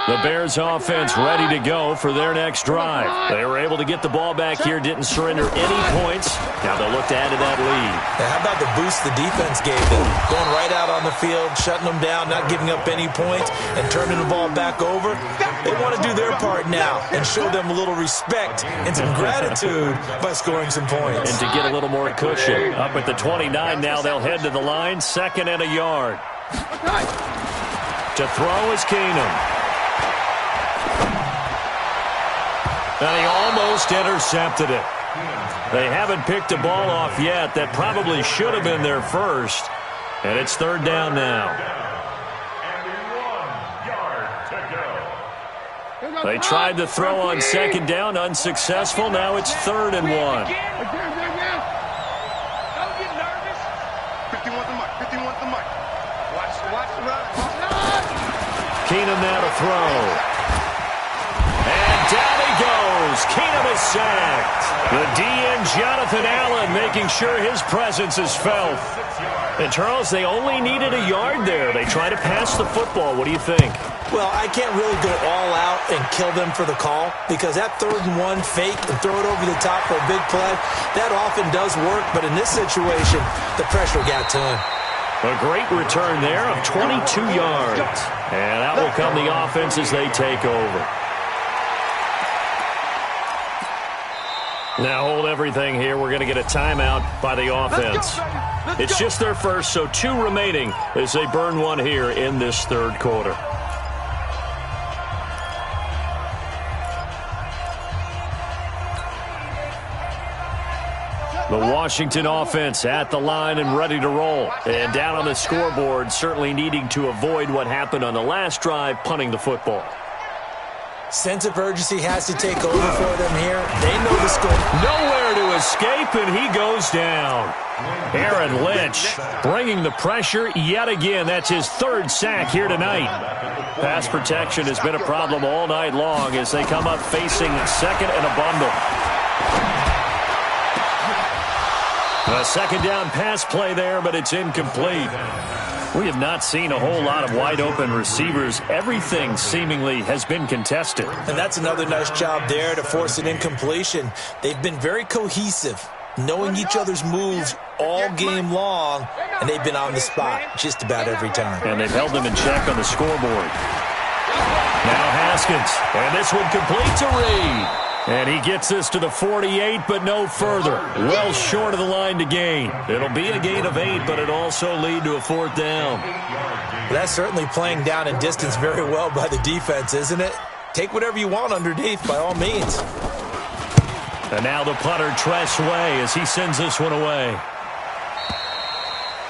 The Bears offense ready to go for their next drive. They were able to get the ball back here, didn't surrender any points. Now they'll look to add to that lead. Now, how about the boost the defense gave them? Going right out on the field, shutting them down, not giving up any points, and turning the ball back over. They want to do their part now and show them a little respect and some gratitude by scoring some points. And to get a little more cushion. Up at the 29 now, they'll head to the line. 2nd and a yard. To throw is Keenum. And he almost intercepted it. They haven't picked a ball off yet. That probably should have been their first. And it's 3rd down now. And 1 yard to go. They tried to throw on 2nd down, unsuccessful. Now it's 3rd and 1. Don't get nervous. 51 the mic. 51 the mic. Watch the run. Keenum now to throw. And down he goes. Keenum is sacked. The DN, Jonathan Allen, making sure his presence is felt. 6 yards. And, Charles, they only needed a yard there. They tried to pass the football. What do you think? Well, I can't really go all out and kill them for the call because that 3rd and 1 fake and throw it over the top for a big play, that often does work. But in this situation, the pressure got to him. A great return there of 22 yards. And that will come the offense as they take over. Now hold everything here. We're going to get a timeout by the offense. It's just their first, so 2 remaining as they burn one here in this 3rd quarter. The Washington offense at the line and ready to roll. And down on the scoreboard, certainly needing to avoid what happened on the last drive, punting the football. Sense of urgency has to take over for them here. They know the score. Nowhere to escape, and he goes down. Aaron Lynch bringing the pressure yet again. That's his 3rd sack here tonight. Pass protection has been a problem all night long as they come up facing 2nd and a bundle. A 2nd down pass play there, but it's incomplete. We have not seen a whole lot of wide-open receivers. Everything seemingly has been contested. And that's another nice job there to force an incompletion. They've been very cohesive, knowing each other's moves all game long, and they've been on the spot just about every time. And they've held them in check on the scoreboard. Now Haskins, and this one complete to Reed. And he gets this to the 48, but no further. Well short of the line to gain. It'll be a gain of 8, but it'll also lead to a 4th down. Well, that's certainly playing down in distance very well by the defense, isn't it? Take whatever you want underneath, by all means. And now the punter, Tress Way, as he sends this one away.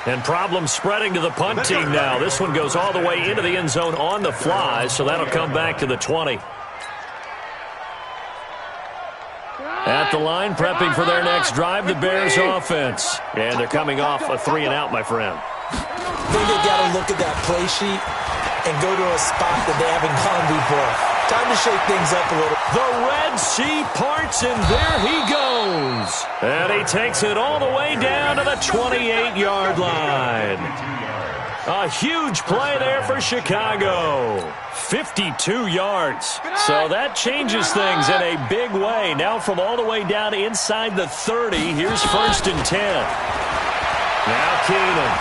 And problems spreading to the punt team now. This one goes all the way into the end zone on the fly, so that'll come back to the 20. At the line, prepping for their next drive, the Bears offense. And they're coming off a 3-and-out, my friend. I think they got to look at that play sheet and go to a spot that they haven't gone before. Time to shake things up a little. The Red Sea parts, and there he goes. And he takes it all the way down to the 28-yard line. A huge play there for Chicago. 52 yards. So that changes things in a big way. Now from all the way down inside the 30, here's 1st and 10. Now Keenan.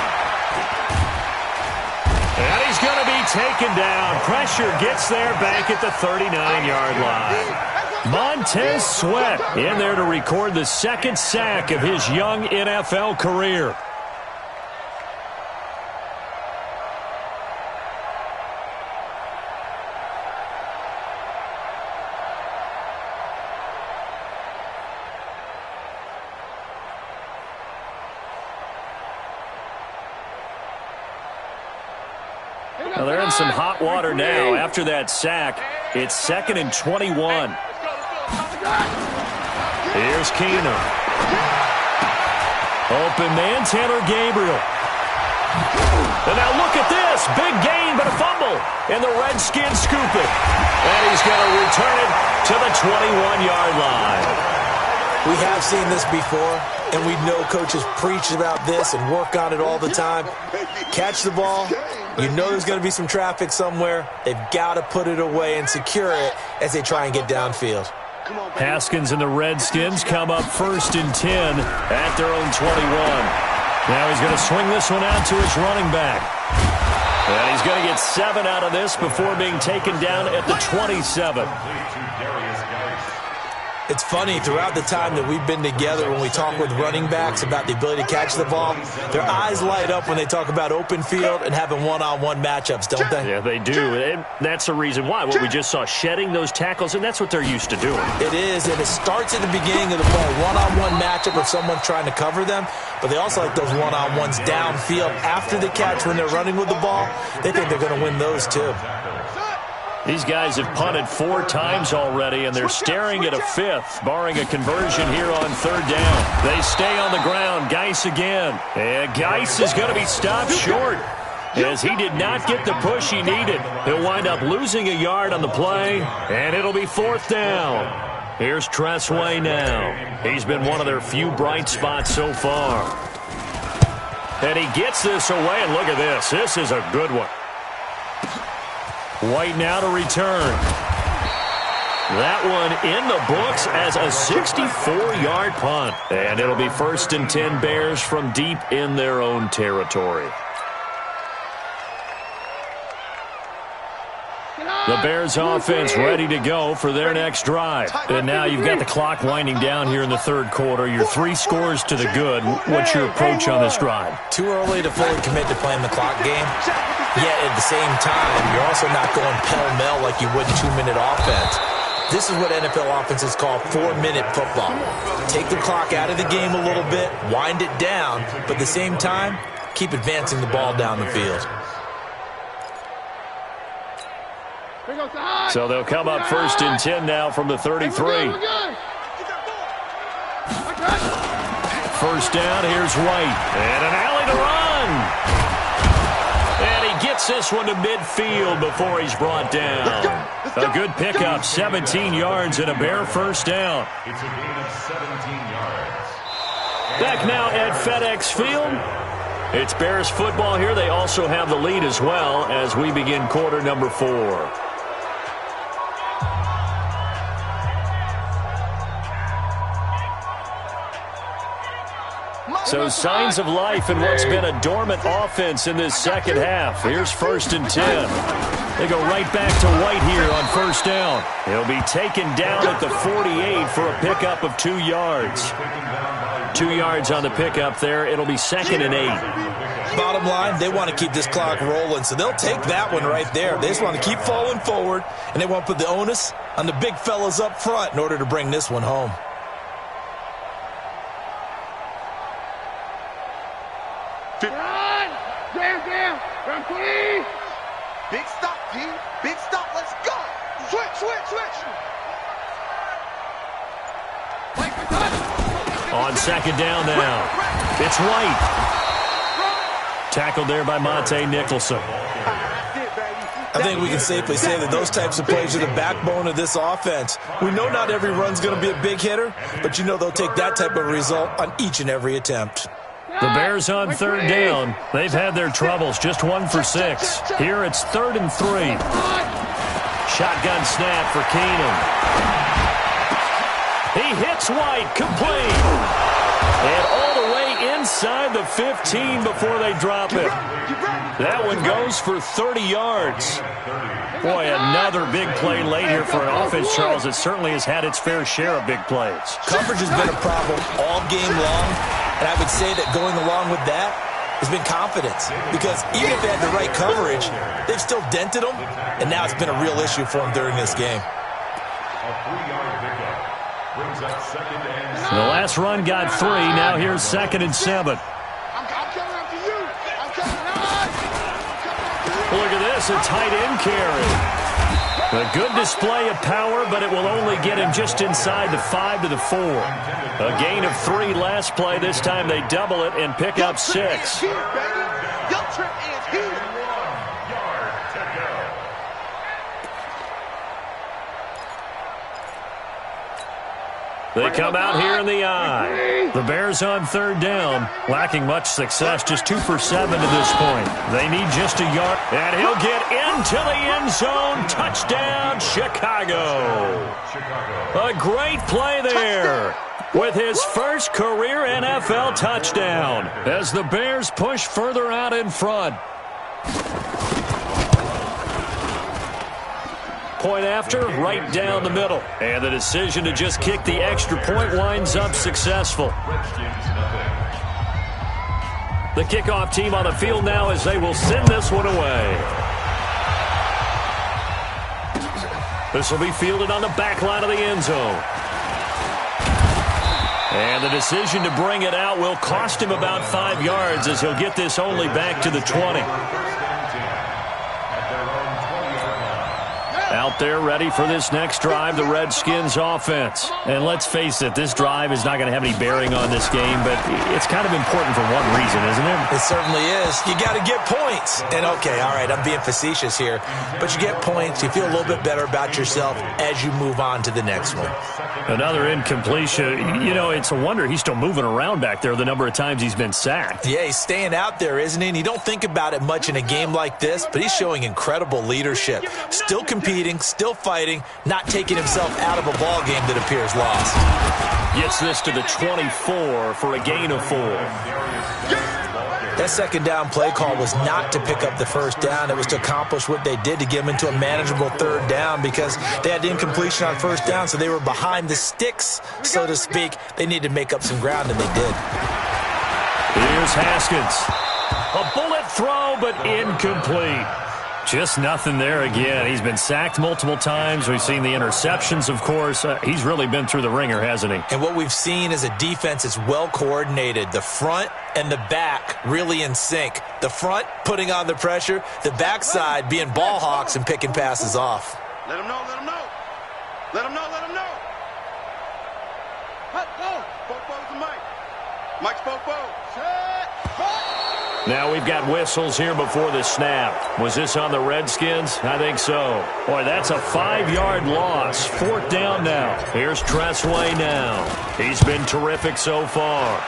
And he's going to be taken down. Pressure gets there back at the 39-yard line. Montez Sweat in there to record the 2nd sack of his young NFL career. Well, they're in some hot water now. After that sack, it's 2nd and 21. Here's Keenum. Open man, Taylor Gabriel. And now look at this. Big gain, but a fumble. And the Redskins scoop it. And he's going to return it to the 21-yard line. We have seen this before, and we know coaches preach about this and work on it all the time. Catch the ball. You know there's going to be some traffic somewhere. They've got to put it away and secure it as they try and get downfield. Haskins and the Redskins come up 1st and 10 at their own 21. Now he's going to swing this one out to his running back. And he's going to get 7 out of this before being taken down at the 27. It's funny, throughout the time that we've been together, when we talk with running backs about the ability to catch the ball, their eyes light up when they talk about open field and having one-on-one matchups, don't they? Yeah, they do. And that's the reason why. What we just saw, shedding those tackles, and that's what they're used to doing. It is, and it starts at the beginning of the play. One-on-one matchup of someone trying to cover them, but they also like those one-on-ones downfield after the catch when they're running with the ball. They think they're going to win those, too. These guys have punted 4 times already, and they're staring at a 5th, barring a conversion here on 3rd down. They stay on the ground. Geis again. And Geis is going to be stopped short as he did not get the push he needed. He'll wind up losing a yard on the play, and it'll be 4th down. Here's Tress Way now. He's been one of their few bright spots so far. And he gets this away, and look at this. This is a good one. White now to return. That one in the books as a 64-yard punt. And it'll be 1st and 10 Bears from deep in their own territory. The Bears offense ready to go for their next drive. And now you've got the clock winding down here in the third quarter. You're 3 scores to the good. What's your approach on this drive? Too early to fully commit to playing the clock game. Yet at the same time, you're also not going pell-mell like you would 2-minute offense. This is what NFL offenses call 4-minute football. Take the clock out of the game a little bit, wind it down, but at the same time, keep advancing the ball down the field. So they'll come up 1st and 10 now from the 33. First down, here's White. And an alley to run. And he gets this one to midfield before he's brought down. A good pickup, 17 yards and a Bear first down. It's a gain of 17 yards. Back now at FedEx Field. It's Bears football here. They also have the lead as well as we begin quarter number 4. So signs of life in what's been a dormant offense in this second half. Here's 1st and 10. They go right back to White here on first down. He'll be taken down at the 48 for a pickup of 2 yards. 2 yards on the pickup there. It'll be 2nd and 8. Bottom line, they want to keep this clock rolling, so they'll take that one right there. They just want to keep falling forward, and they want to put the onus on the big fellas up front in order to bring this one home. Run, please! Big stop, P. Big stop. Let's go. Switch. On 2nd down now. It's White. Tackled there by Monte Nicholson. I think we can safely say that those types of plays are the backbone of this offense. We know not every run's going to be a big hitter, but you know they'll take that type of result on each and every attempt. The Bears on 3rd down. They've had their troubles, just 1 for 6. Here it's 3rd and 3. Shotgun snap for Keenum. He hits White, complete. And all the way inside the 15 before they drop it. That one goes for 30 yards. Boy, another big play late here for an offense, Charles. It certainly has had its fair share of big plays. Coverage has been a problem all game long, and I would say that going along with that has been confidence. Because even if they had the right coverage, they've still dented them, and now it's been a real issue for them during this game. A 3-yard pickup brings up 2nd and 7. The last run got 3. Now here's 2nd and 7. Look at this, a tight end carry. A good display of power, but it will only get him just inside the 5 to the 4. A gain of 3 last play. This time they double it and pick up 6. They come out here in the eye. The Bears on 3rd down, lacking much success, just 2 for 7 to this point. They need just a yard, and he'll get into the end zone. Touchdown, Chicago. A great play there with his first career NFL touchdown as the Bears push further out in front. Point after, right down the middle. And the decision to just kick the extra point winds up successful. The kickoff team on the field now as they will send this one away. This will be fielded on the back line of the end zone. And the decision to bring it out will cost him about 5 yards as he'll get this only back to the 20. Out there ready for this next drive, the Redskins offense. And let's face it, this drive is not going to have any bearing on this game, but it's kind of important for one reason, isn't it? It certainly is. You got to get points. And okay, all right, I'm being facetious here, but you get points, you feel a little bit better about yourself as you move on to the next one. Another incompletion. You know, it's a wonder he's still moving around back there the number of times he's been sacked. Yeah, he's staying out there, isn't he? And you don't think about it much in a game like this, but he's showing incredible leadership. Still competing, still fighting, not taking himself out of a ball game that appears lost. Gets this to the 24 for a gain of 4. That second down play call was not to pick up the first down. It was to accomplish what they did to get them into a manageable third down because they had incompletion on first down, so they were behind the sticks, so to speak. They needed to make up some ground, and they did. Here's Haskins. A bullet throw, but incomplete. Just nothing there again. He's been sacked multiple times. We've seen the interceptions, of course. He's really been through the ringer, hasn't he? And what we've seen is a defense that's well coordinated. The front and the back really in sync. The front putting on the pressure. The backside being ball hawks and picking passes off. Let him know, let him know. Let him know, let him know. Hut, go. Popo's the mic. Mike's Popo. Now we've got whistles here before the snap. Was this on the Redskins? I think so. Boy, that's a 5-yard loss. 4th down now. Here's Tressway now. He's been terrific so far.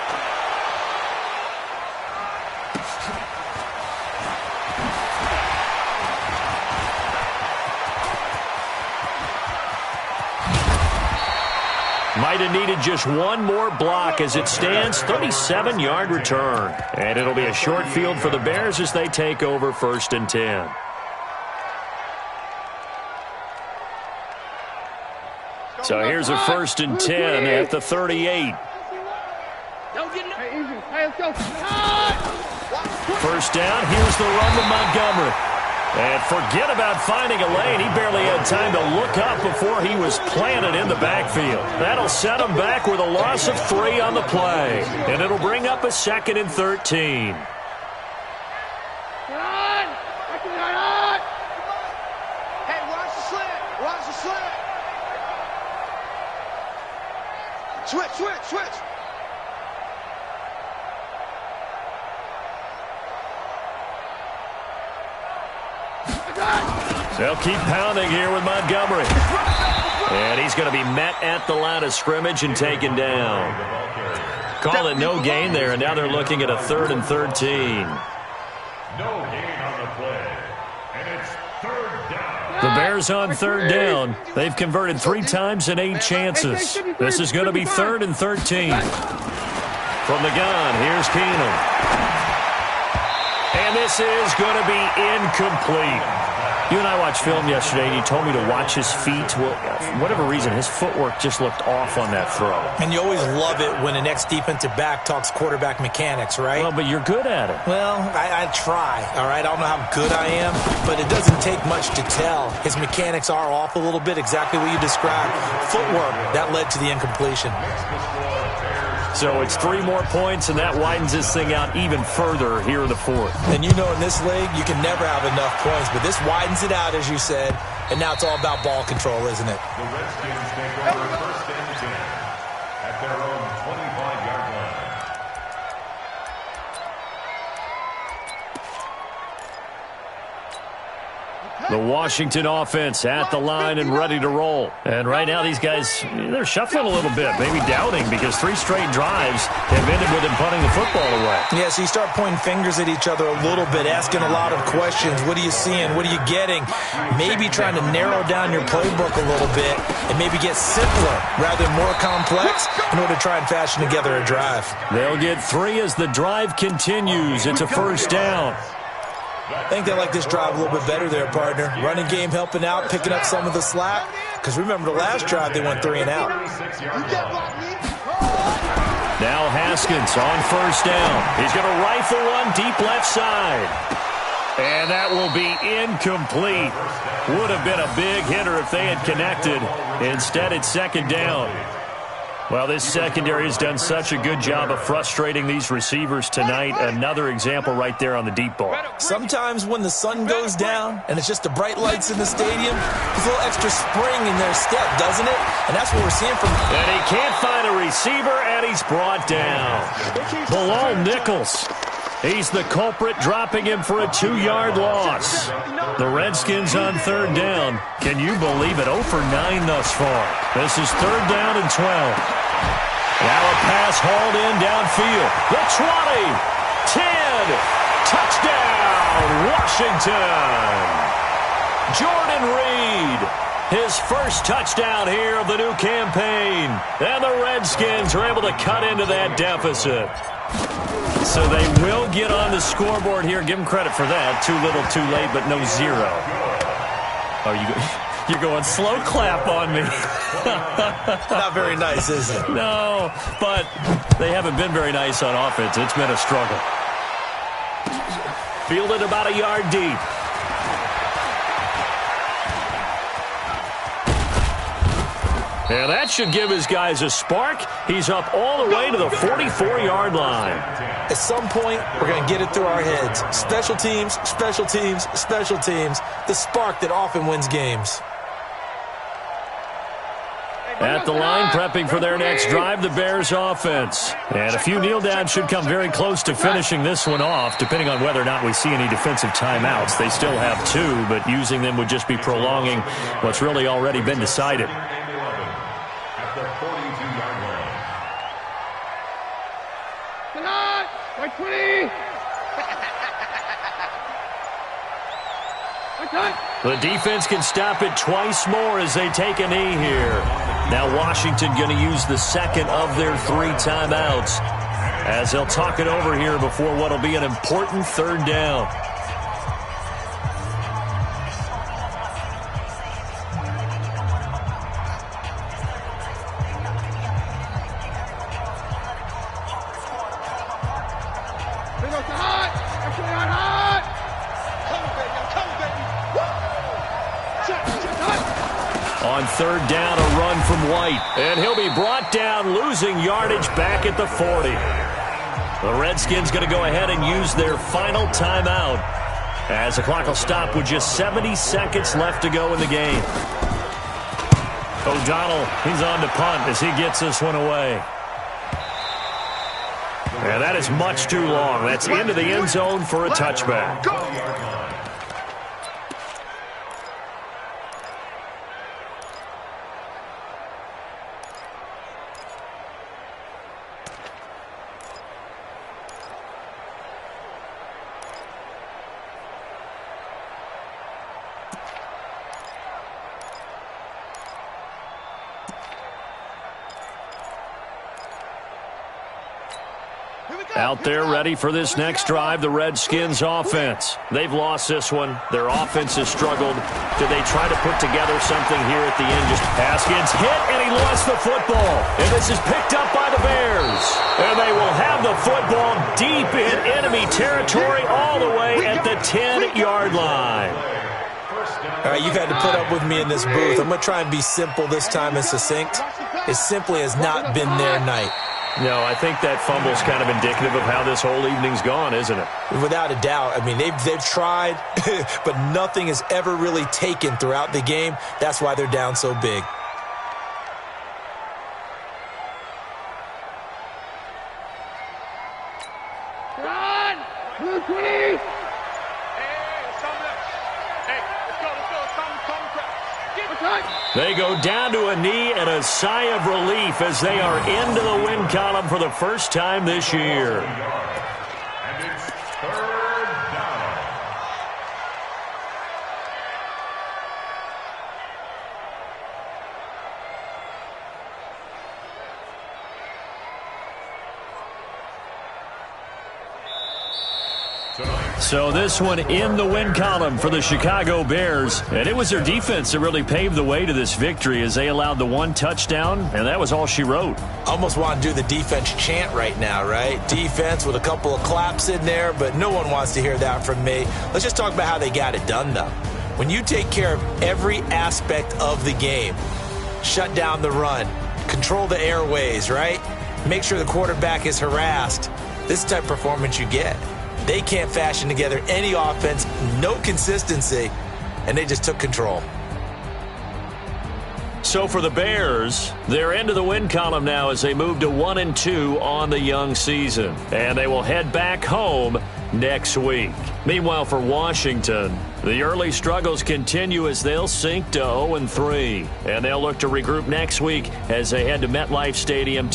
Might have needed just one more block as it stands. 37-yard return. And it'll be a short field for the Bears as they take over 1st and 10. So here's a 1st and 10 at the 38. First down, here's the run to Montgomery. And forget about finding a lane. He barely had time to look up before he was planted in the backfield. That'll set him back with a loss of 3 on the play. And it'll bring up a 2nd and 13. Hey, watch the slant. Watch the slant. Switch. They'll keep pounding here with Montgomery. And he's going to be met at the line of scrimmage and taken down. Call it no gain there, and now they're looking at a 3rd and 13. No gain on the play. And it's 3rd down. The Bears on 3rd down. They've converted 3 times in 8 chances. This is going to be 3rd and 13. From the gun, here's Keenum. And this is going to be incomplete. You and I watched film yesterday, and you told me to watch his feet. Well, for whatever reason, his footwork just looked off on that throw. And you always love it when an ex-defensive back talks quarterback mechanics, right? Well, but you're good at it. Well, I try, all right? I don't know how good I am, but it doesn't take much to tell. His mechanics are off a little bit, exactly what you described. Footwork, that led to the incompletion. So it's 3 more points, and that widens this thing out even further here in the 4th. And you know in this league, you can never have enough points, but this widens it out, as you said, and now it's all about ball control, isn't it? The Redskins take over 1st and 10 at their own 25-yard line. The Washington offense at the line and ready to roll. And right now these guys, they're shuffling a little bit, maybe doubting, because 3 straight drives have ended with them punting the football away. Yeah, so you start pointing fingers at each other a little bit, asking a lot of questions. What are you seeing? What are you getting? Maybe trying to narrow down your playbook a little bit and maybe get simpler rather than more complex in order to try and fashion together a drive. They'll get 3 as the drive continues. It's a 1st down. I think they like this drive a little bit better there, partner. Running game helping out, picking up some of the slack. Because remember the last drive, they went 3 and out. Now Haskins on 1st down. He's going to rifle one deep left side. And that will be incomplete. Would have been a big hitter if they had connected. Instead, it's 2nd down. Well, this secondary has done such a good job of frustrating these receivers tonight. Another example right there on the deep ball. Sometimes when the sun goes down and it's just the bright lights in the stadium, there's a little extra spring in their step, doesn't it? And that's what we're seeing from him. And he can't find a receiver, and he's brought down. Below Nichols. He's the culprit, dropping him for a 2-yard loss. The Redskins on third down. Can you believe it? 0 for 9 thus far. This is third down and 12. Now a pass hauled in downfield. The 20, 10, touchdown, Washington. Jordan Reed, his first touchdown here of the new campaign. And the Redskins are able to cut into that deficit. So they will get on the scoreboard here. Give them credit for that. Too little, too late, but no 0. Oh, you're going slow clap on me. Not very nice, is it? No, but they haven't been very nice on offense. It's been a struggle. Fielded about a yard deep. And that should give his guys a spark. He's up all the way to the 44-yard line. At some point, we're going to get it through our heads. Special teams, special teams, special teams. The spark that often wins games. At the line, prepping for their next drive, the Bears offense. And a few kneel downs should come very close to finishing this one off, depending on whether or not we see any defensive timeouts. They still have 2, but using them would just be prolonging what's really already been decided. At the 42-yard line. Like 20. The defense can stop it twice more as they take a knee here. Now Washington going to use the second of their 3 timeouts as they'll talk it over here before what will be an important third down. On third down, a run from White. And he'll be brought down, losing yardage back at the 40. The Redskins going to go ahead and use their final timeout as the clock will stop with just 70 seconds left to go in the game. O'Donnell, he's on to punt as he gets this one away. And that is much too long. That's into the end zone for a touchback. Out there ready for this next drive, the Redskins offense. They've lost this one. Their offense has struggled. Do they try to put together something here at the end? Just Haskins hit, and he lost the football. And this is picked up by the Bears. And they will have the football deep in enemy territory all the way at the 10-yard line. All right, you've had to put up with me in this booth. I'm going to try and be simple this time and succinct. It simply has not been their night. No, I think that fumble's kind of indicative of how this whole evening's gone, isn't it? Without a doubt. I mean, they've tried, but nothing has ever really taken throughout the game. That's why they're down so big. Run! Blue 20! They go down to a knee and a sigh of relief as they are into the win column for the first time this year. And it's third down. So this one in the win column for the Chicago Bears. And it was their defense that really paved the way to this victory as they allowed the 1 touchdown, and that was all she wrote. Almost want to do the defense chant right now, right? Defense with a couple of claps in there, but no one wants to hear that from me. Let's just talk about how they got it done, though. When you take care of every aspect of the game, shut down the run, control the airways, right? Make sure the quarterback is harassed. This is the type of performance you get. They can't fashion together any offense, no consistency, and they just took control. So for the Bears, they're into the win column now as they move to 1-2 on the young season. And they will head back home next week. Meanwhile, for Washington, the early struggles continue as they'll sink to 0-3. And they'll look to regroup next week as they head to MetLife Stadium.